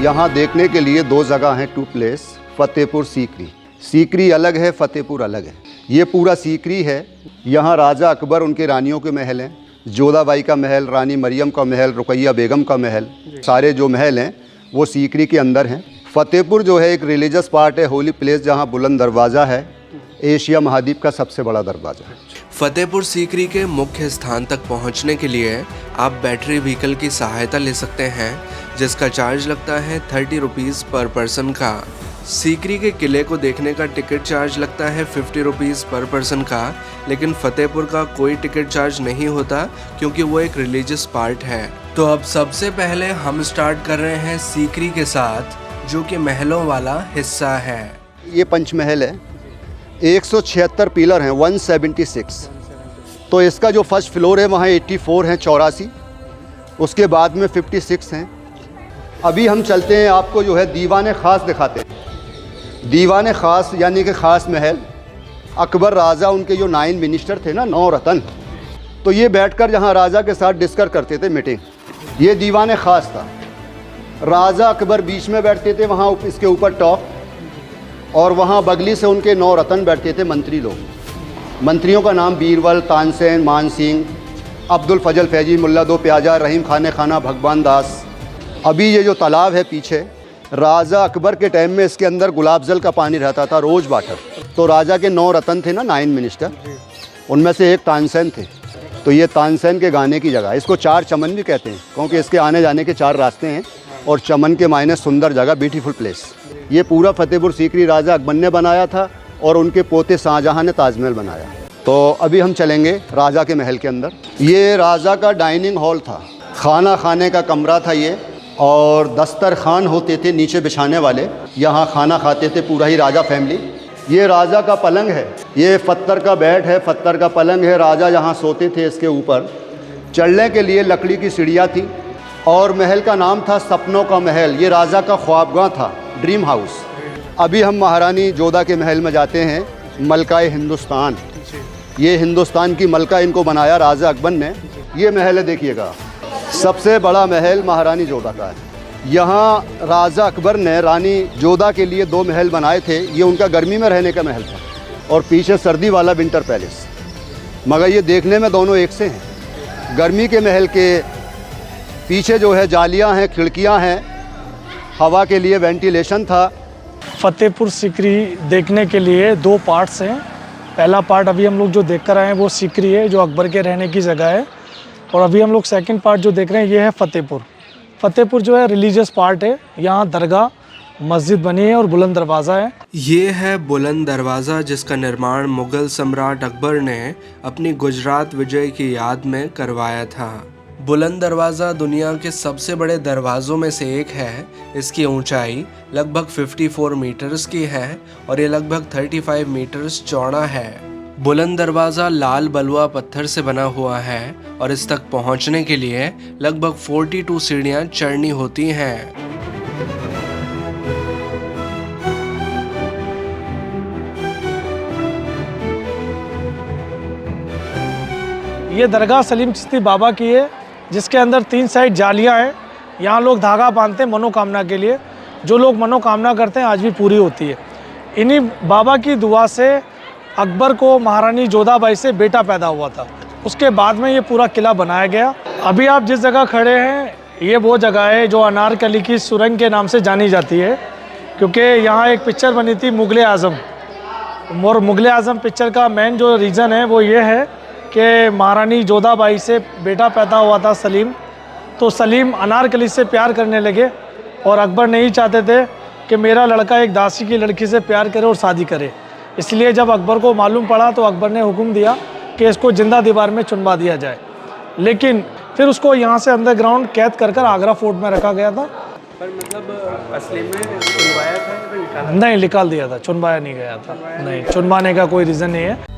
यहाँ देखने के लिए दो जगह हैं, टू प्लेस, फतेहपुर सीकरी। सीकरी अलग है, फतेहपुर अलग है। ये पूरा सीकरी है। यहाँ राजा अकबर, उनके रानियों के महल हैं, जोधाबाई का महल, रानी मरियम का महल, रुकैया बेगम का महल, सारे जो महल हैं वो सीकरी के अंदर हैं। फतेहपुर जो है एक रिलीजियस पार्ट है, होली प्लेस, जहाँ बुलंद दरवाज़ा है, एशिया महाद्वीप का सबसे बड़ा दरवाज़ा है। फतेहपुर सीकरी के मुख्य स्थान तक पहुंचने के लिए आप बैटरी व्हीकल की सहायता ले सकते हैं, जिसका चार्ज लगता है 30 रुपीज़ पर पर्सन का। सीकरी के किले को देखने का टिकट चार्ज लगता है 50 रुपीज़ पर पर्सन का, लेकिन फतेहपुर का कोई टिकट चार्ज नहीं होता क्योंकि वो एक रिलीजियस पार्ट है। तो अब सबसे पहले हम स्टार्ट कर रहे हैं सीकरी के साथ, जो कि महलों वाला हिस्सा है। ये पंचमहल है, 176 पिलर हैं, 176। तो इसका जो फर्स्ट फ्लोर है वहाँ 84 हैं, 84। उसके बाद में 56 हैं। अभी हम चलते हैं, आपको जो है दीवान ख़ास दिखाते हैं। दीवान ख़ास यानी कि ख़ास महल, अकबर राजा, उनके जो 9 मिनिस्टर थे ना, 9 रतन, तो ये बैठकर यहाँ राजा के साथ डिस्कस करते थे, मीटिंग। ये दीवान ख़ास था। राजा अकबर बीच में बैठते थे, वहाँ इसके ऊपर टॉप, और वहाँ बगली से उनके 9 रतन बैठते थे, मंत्री लोग। मंत्रियों का नाम बीरबल, तानसेन, मान सिंह, अब्दुल फजल फैजी, मुल्ला दो प्याजा, रहीम खाने खाना, भगवान दास। अभी ये जो तालाब है पीछे, राजा अकबर के टाइम में इसके अंदर गुलाब जल का पानी रहता था, रोज़ वाटर। तो राजा के 9 रतन थे ना, 9 मिनिस्टर, उनमें से एक तानसेन थे। तो ये तानसेन के गाने की जगह, इसको 4 चमन भी कहते हैं, क्योंकि इसके आने जाने के 4 रास्ते हैं, और चमन के मायने सुंदर जगह, ब्यूटीफुल प्लेस। ये पूरा फतेहपुर सीकरी राजा अकबर ने बनाया था, और उनके पोते शाहजहाँ ने ताजमहल बनाया। तो अभी हम चलेंगे राजा के महल के अंदर। ये राजा का डाइनिंग हॉल था, खाना खाने का कमरा था ये, और दस्तरखान होते थे नीचे बिछाने वाले, यहाँ खाना खाते थे पूरा ही राजा फैमिली। ये राजा का पलंग है, ये पत्थर का बेड है, पत्थर का पलंग है, राजा यहाँ सोते थे। इसके ऊपर चढ़ने के लिए लकड़ी की सीढ़ियाँ थी, और महल का नाम था सपनों का महल। ये राजा का ख्वाबगाह था, ड्रीम हाउस। अभी हम महारानी जोधा के महल में जाते हैं, मलकाए हिंदुस्तान। ये हिंदुस्तान की मलका इनको बनाया राजा अकबर ने। ये महल है, देखिएगा, सबसे बड़ा महल महारानी जोधा का है। यहाँ राजा अकबर ने रानी जोधा के लिए 2 महल बनाए थे। ये उनका गर्मी में रहने का महल था, और पीछे सर्दी वाला विंटर पैलेस। मगर ये देखने में दोनों एक से हैं। गर्मी के महल के पीछे जो है जालियाँ हैं, खिड़कियाँ हैं, हवा के लिए वेंटिलेशन था। फतेहपुर सीकरी देखने के लिए 2 पार्ट्स हैं। पहला पार्ट अभी हम लोग जो देख कर आए हैं वो सीकरी है, जो अकबर के रहने की जगह है। और अभी हम लोग सेकंड पार्ट जो देख रहे हैं ये है फतेहपुर। फतेहपुर जो है रिलीजियस पार्ट है। यहाँ दरगाह, मस्जिद बनी है और बुलंद दरवाज़ा है। ये है बुलंद दरवाज़ा, जिसका निर्माण मुग़ल सम्राट अकबर ने अपनी गुजरात विजय की याद में करवाया था। बुलंद दरवाज़ा दुनिया के सबसे बड़े दरवाज़ों में से एक है। इसकी ऊंचाई लगभग 54 मीटर्स की है और ये लगभग 35 मीटर्स चौड़ा है। बुलंद दरवाज़ा लाल बलुआ पत्थर से बना हुआ है और इस तक पहुंचने के लिए लगभग 42 सीढ़ियां चढ़नी होती हैं। ये दरगाह सलीम चिश्ती बाबा की है, जिसके अंदर 3 साइड जालियां हैं। यहाँ लोग धागा बांधते हैं मनोकामना के लिए। जो लोग मनोकामना करते हैं आज भी पूरी होती है। इन्हीं बाबा की दुआ से अकबर को महारानी जोधाबाई से बेटा पैदा हुआ था। उसके बाद में ये पूरा किला बनाया गया। अभी आप जिस जगह खड़े हैं ये वो जगह है जो अनारकली की सुरंग के नाम से जानी जाती है, क्योंकि यहाँ एक पिक्चर बनी थी मुग़ल आज़म। और मुग़ल आज़म पिक्चर का मेन जो रीज़न है वो ये है कि महारानी जोधाबाई से बेटा पैदा हुआ था सलीम। तो सलीम अनारकली से प्यार करने लगे, और अकबर नहीं चाहते थे कि मेरा लड़का एक दासी की लड़की से प्यार करे और शादी करे। इसलिए जब अकबर को मालूम पड़ा तो अकबर ने हुक्म दिया कि इसको जिंदा दीवार में चुनवा दिया जाए। लेकिन फिर उसको यहाँ से अंडरग्राउंड कैद कर आगरा फोर्ट में रखा गया था। पर मतलब असली में चुनवाया था या निकाला? नहीं, निकाल दिया था, चुनवाया नहीं गया था। नहीं, चुनवाने का कोई रीज़न नहीं है।